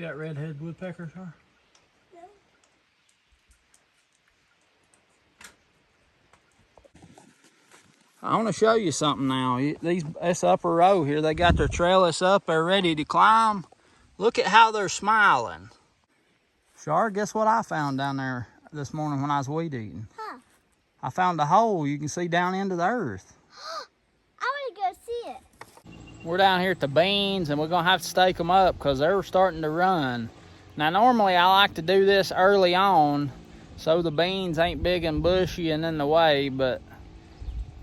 got red-headed woodpeckers, huh? No. I want to show you something now. This upper row here, they got their trellis up. They're ready to climb. Look at how they're smiling. Char, guess what I found down there this morning when I was weed eating? Huh? I found a hole you can see down into the earth. I want to go see it. We're down here at the beans, and we're going to have to stake them up because they're starting to run. Now, normally I like to do this early on so the beans ain't big and bushy and in the way, but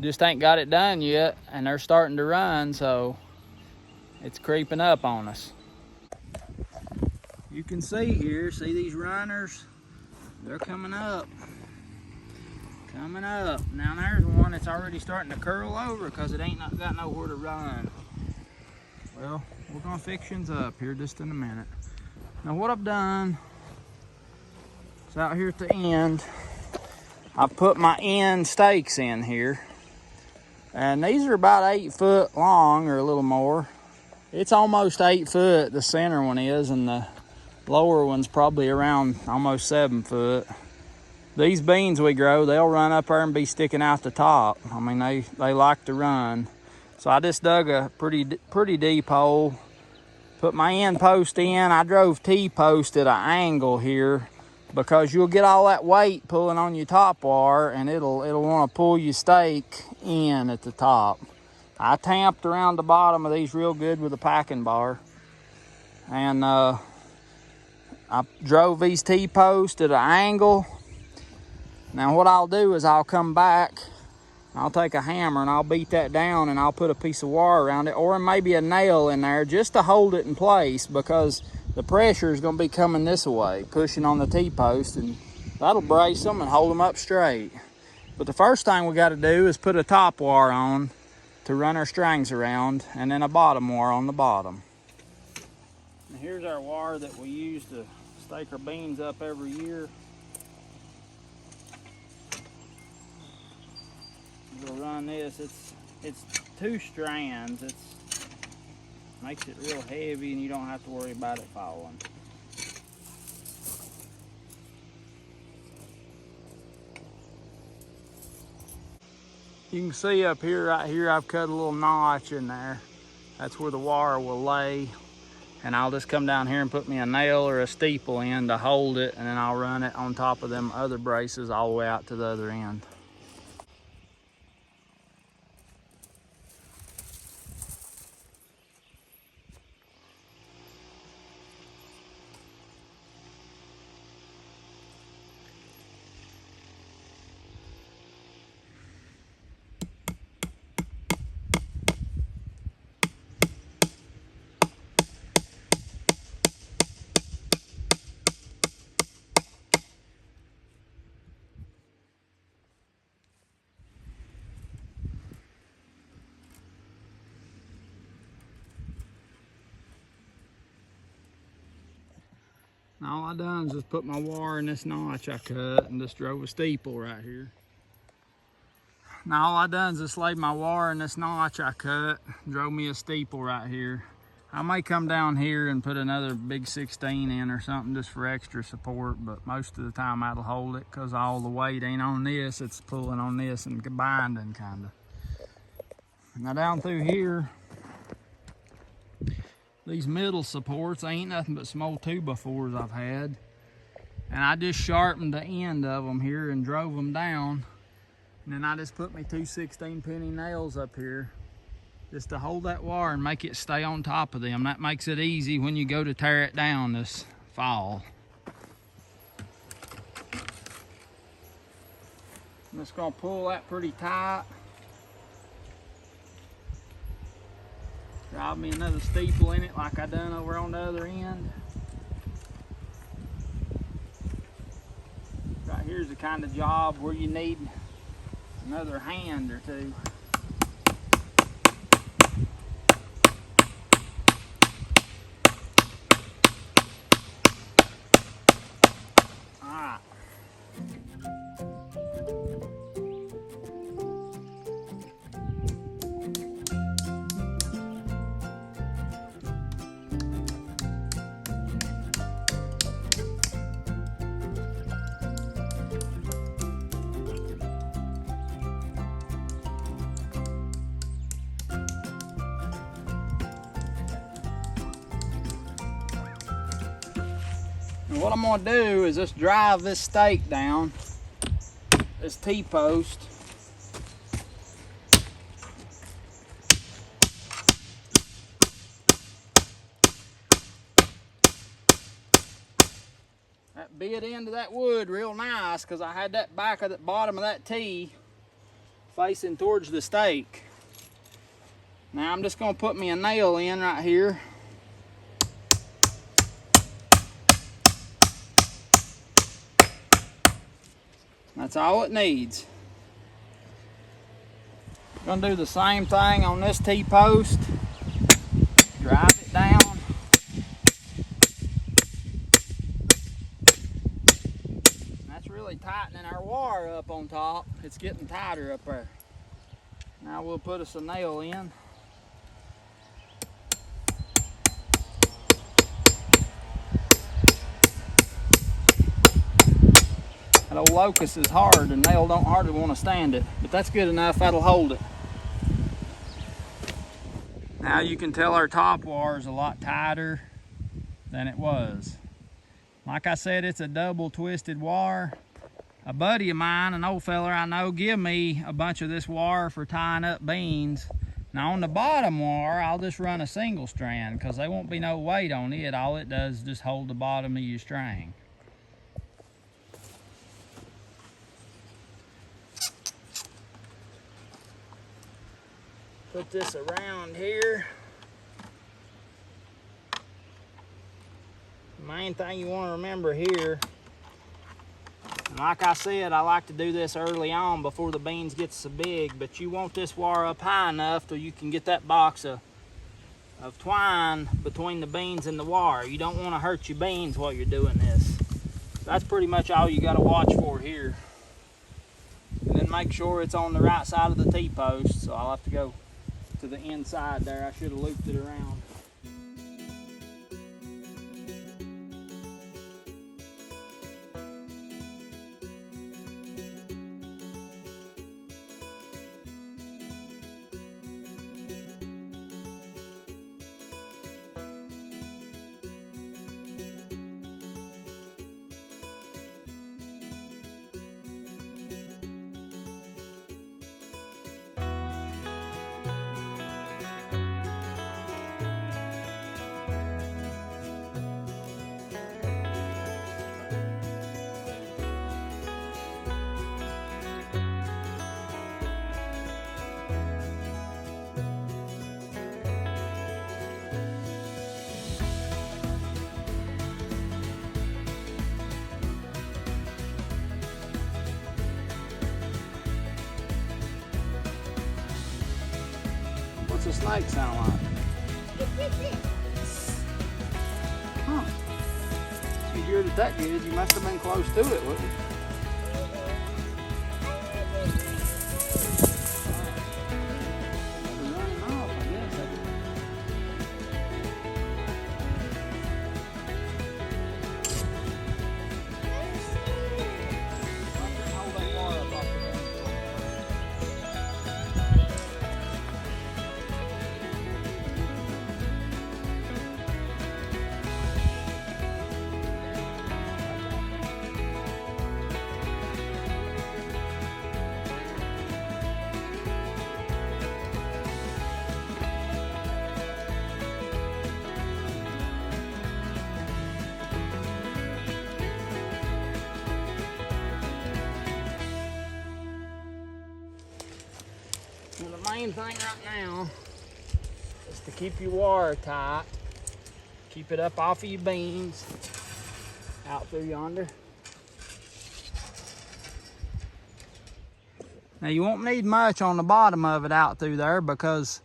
just ain't got it done yet, and they're starting to run, so it's creeping up on us. You can see here, see these runners? They're coming up. Coming up. Now there's one that's already starting to curl over because it ain't got nowhere to run. Well, we're gonna fix things up here just in a minute. Now what I've done is out here at the end, I put my end stakes in here. And these are about 8 foot long or a little more. It's almost 8 foot, the center one is, and the lower one's probably around almost 7 foot. These beans we grow, they'll run up there and be sticking out the top. I mean, they like to run. So I just dug a pretty deep hole, put my end post in. I drove T-post at an angle here because you'll get all that weight pulling on your top wire and it'll want to pull your stake in at the top. I tamped around the bottom of these real good with a packing bar. And I drove these T-posts at an angle. Now what I'll do is I'll come back, I'll take a hammer and I'll beat that down and I'll put a piece of wire around it or maybe a nail in there just to hold it in place because the pressure is going to be coming this way, pushing on the T-post, and that'll brace them and hold them up straight. But the first thing we got to do is put a top wire on to run our strings around and then a bottom wire on the bottom. And here's our wire that we use to stake our beans up every year. We'll run this. It's 2 strands. It makes it real heavy and you don't have to worry about it falling. You can see up here, right here, I've cut a little notch in there. That's where the wire will lay. And I'll just come down here and put me a nail or a steeple in to hold it, and then I'll run it on top of them other braces all the way out to the other end. Now all I done is just put my wire in this notch I cut and just drove a steeple right here. Now all I done is just laid my wire in this notch I cut, drove me a steeple right here. I may come down here and put another big 16 in or something just for extra support, but most of the time that'll hold it because all the weight ain't on this, it's pulling on this and binding kinda. Now down through here, these middle supports ain't nothing but small 2x4s I've had. And I just sharpened the end of them here and drove them down. And then I just put me 2 16-penny nails up here just to hold that wire and make it stay on top of them. That makes it easy when you go to tear it down this fall. I'm just gonna pull that pretty tight. Drive me another steeple in it like I done over on the other end. Right here's the kind of job where you need another hand or two. All right. And what I'm gonna do is just drive this stake down, this T-post. That bit into that wood real nice because I had that back of the bottom of that T facing towards the stake. Now I'm just gonna put me a nail in right here. That's all it needs. Gonna do the same thing on this T-post. Drive it down. That's really tightening our wire up on top. It's getting tighter up there. Now we'll put us a nail in. That old locust is hard, and nail don't hardly want to stand it, but that's good enough, that'll hold it. Now you can tell our top wire is a lot tighter than it was. Like I said, it's a double twisted wire. A buddy of mine, an old fella I know, give me a bunch of this wire for tying up beans. Now on the bottom wire, I'll just run a single strand because there won't be no weight on it. All it does is just hold the bottom of your string. Put this around here. The main thing you want to remember here, and like I said, I like to do this early on before the beans get so big, but you want this wire up high enough so you can get that box of twine between the beans and the wire. You don't want to hurt your beans while you're doing this. That's pretty much all you got to watch for here. And then make sure it's on the right side of the T-post, so I'll have to go to the inside there. I should have looped it around. What's a snake sound like? Huh. If you heard it that good, you must have been close to it, wouldn't you? Running off, I guess. Hold that wire up off the ground. Well, the main thing right now is to keep your wire tight. Keep it up off of your beans, out through yonder. Now you won't need much on the bottom of it out through there because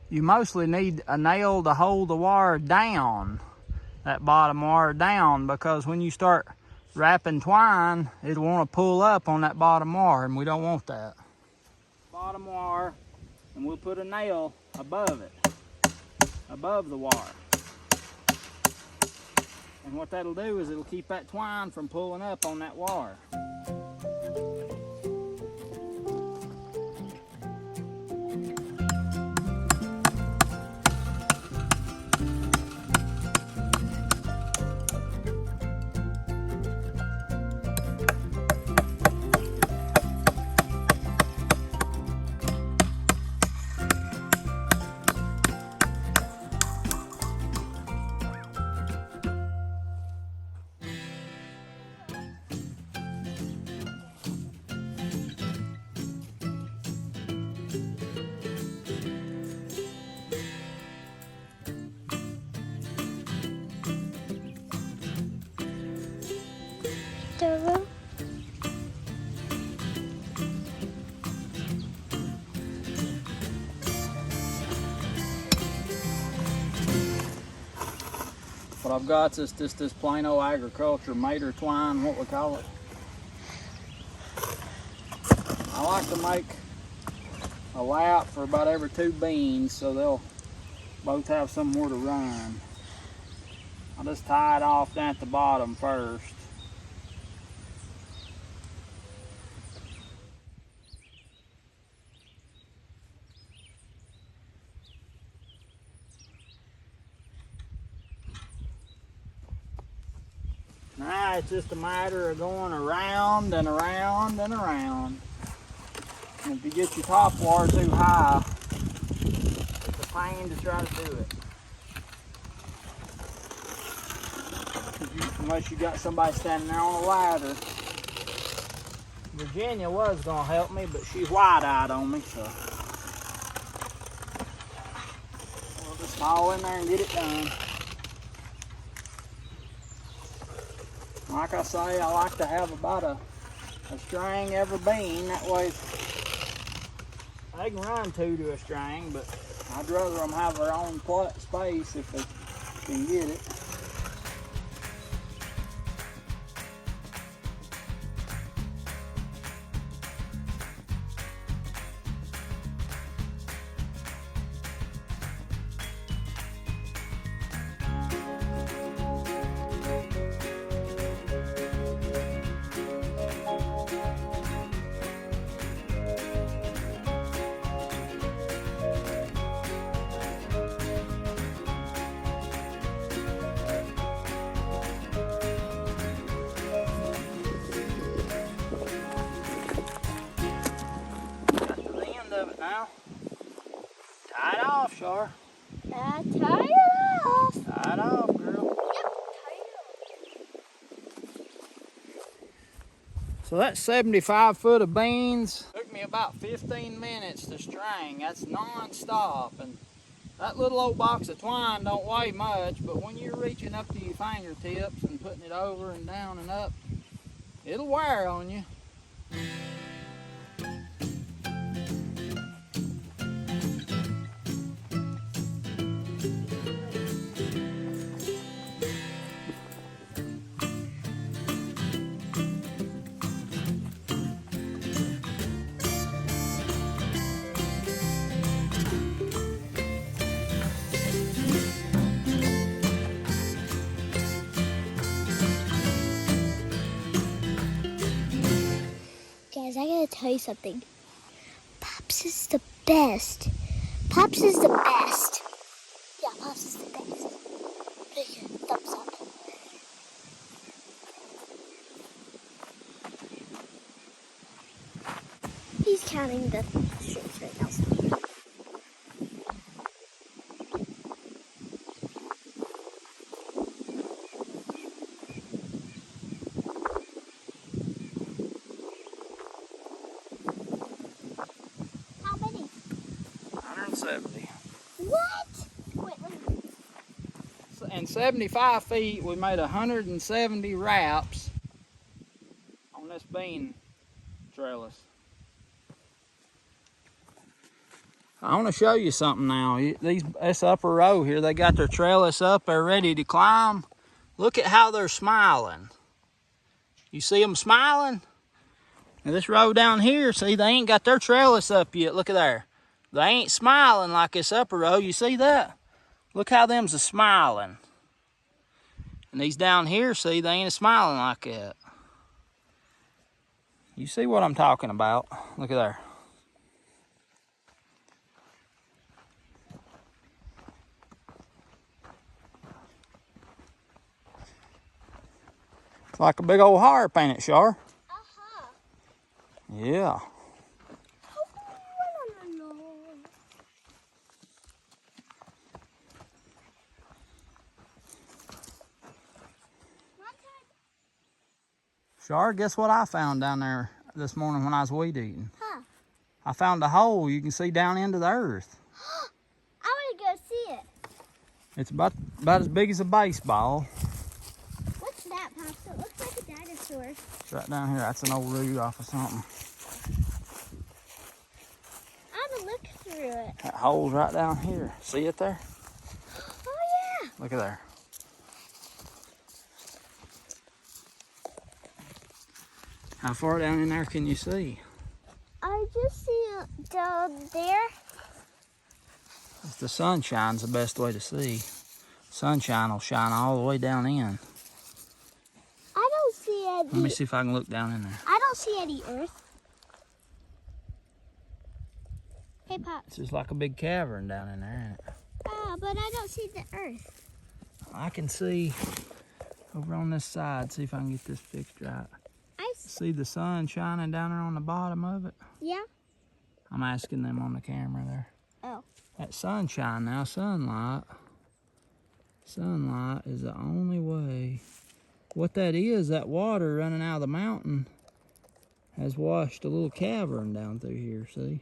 you mostly need a nail to hold the wire down, that bottom wire down, because when you start wrapping twine, it'll want to pull up on that bottom wire, and we don't want that. Bottom wire, and we'll put a nail above it, above the wire. And what that'll do is it'll keep that twine from pulling up on that wire. What I've got is just this plain old agriculture mater twine, what we call it. I like to make a lap for about every 2 beans so they'll both have somewhere to run. I'll just tie it off down at the bottom first. Now it's just a matter of going around and around and around. And if you get your top wire too high, it's a pain to try to do it. Unless you got somebody standing there on a ladder. Virginia was gonna help me, but she's wide-eyed on me, so we'll just haul in there and get it done. Like I say, I like to have about a string every bean. That way they can run 2 to a string, but I'd rather them have their own space if they can get it. Now, tie it off, Char. Tie it off. Tie it off, girl. Yep, tie it off. So that's 75 foot of beans. Took me about 15 minutes to string. That's non-stop. And that little old box of twine don't weigh much, but when you're reaching up to your fingertips and putting it over and down and up, it'll wear on you. Guys, I gotta tell you something. Pops is the best. Pops is the best. Yeah, Pops is the best. Okay, thumbs up. He's counting the strings right now. How many? 170. What? Wait. And 75 feet, we made 170 wraps on this bean trellis. I want to show you something now. This upper row here, they got their trellis up, they're ready to climb. Look at how they're smiling. You see them smiling? Now this row down here, see, they ain't got their trellis up yet. Look at there. They ain't smiling like this upper row. You see that? Look how them's a smiling. And these down here, see, they ain't a smiling like that. You see what I'm talking about? Look at there. It's like a big old harp, ain't it, Char? Uh-huh. Yeah. Char, guess what I found down there this morning when I was weed eating? Huh. I found a hole you can see down into the earth. I want to go see it. It's about as big as a baseball. What's that, Pops? It looks like a dinosaur. It's right down here. That's an old root off of something. I want to look through it. That hole's right down here. See it there? Oh, yeah. Look at there. How far down in there can you see? I just see it down there. If the sun shines, the best way to see. Sunshine will shine all the way down in. I don't see any. Let me see if I can look down in there. I don't see any earth. Hey, Pops. It's just like a big cavern down in there, ain't it? Ah, but I don't see the earth. I can see over on this side, see if I can get this fixed right. See the sun shining down there on the bottom of it? Yeah. I'm asking them on the camera there. Oh. That sunshine now, sunlight is the only way. What that is, that water running out of the mountain has washed a little cavern down through here, see?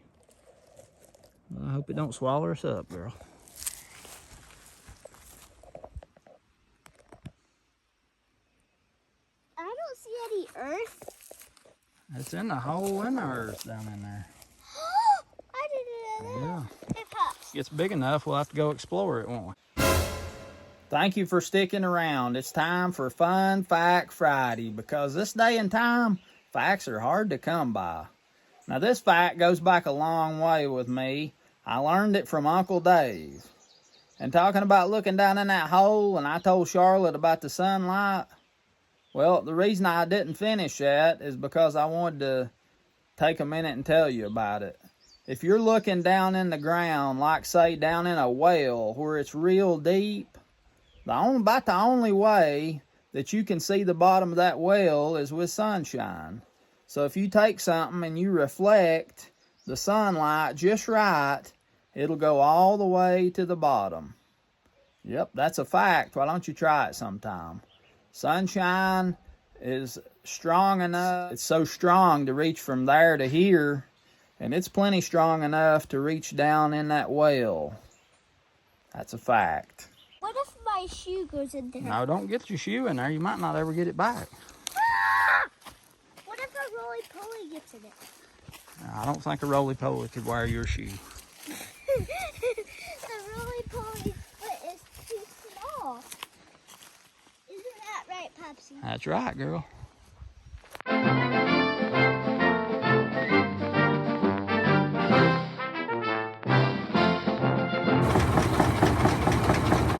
Well, I hope it don't swallow us up, girl. I don't see any earth. It's in the hole in the earth down in there. I didn't know Yeah. that. Hey, Pops. Gets big enough, we'll have to go explore it, won't we? Thank you for sticking around. It's time for Fun Fact Friday, because this day and time, facts are hard to come by. Now, this fact goes back a long way with me. I learned it from Uncle Dave. And talking about looking down in that hole, and I told Charlotte about the sunlight, well, the reason I didn't finish that is because I wanted to take a minute and tell you about it. If you're looking down in the ground, like say down in a well where it's real deep, about the only way that you can see the bottom of that well is with sunshine. So if you take something and you reflect the sunlight just right, it'll go all the way to the bottom. Yep, that's a fact. Why don't you try it sometime? Sunshine is strong enough. It's so strong to reach from there to here, and it's plenty strong enough to reach down in that well. That's a fact. What if my shoe goes in there? No, don't get your shoe in there. You might not ever get it back. What if a roly-poly gets in it? I don't think a roly-poly could wear your shoe. The roly-poly's foot is too small. Isn't that right, Popsy? That's right, girl.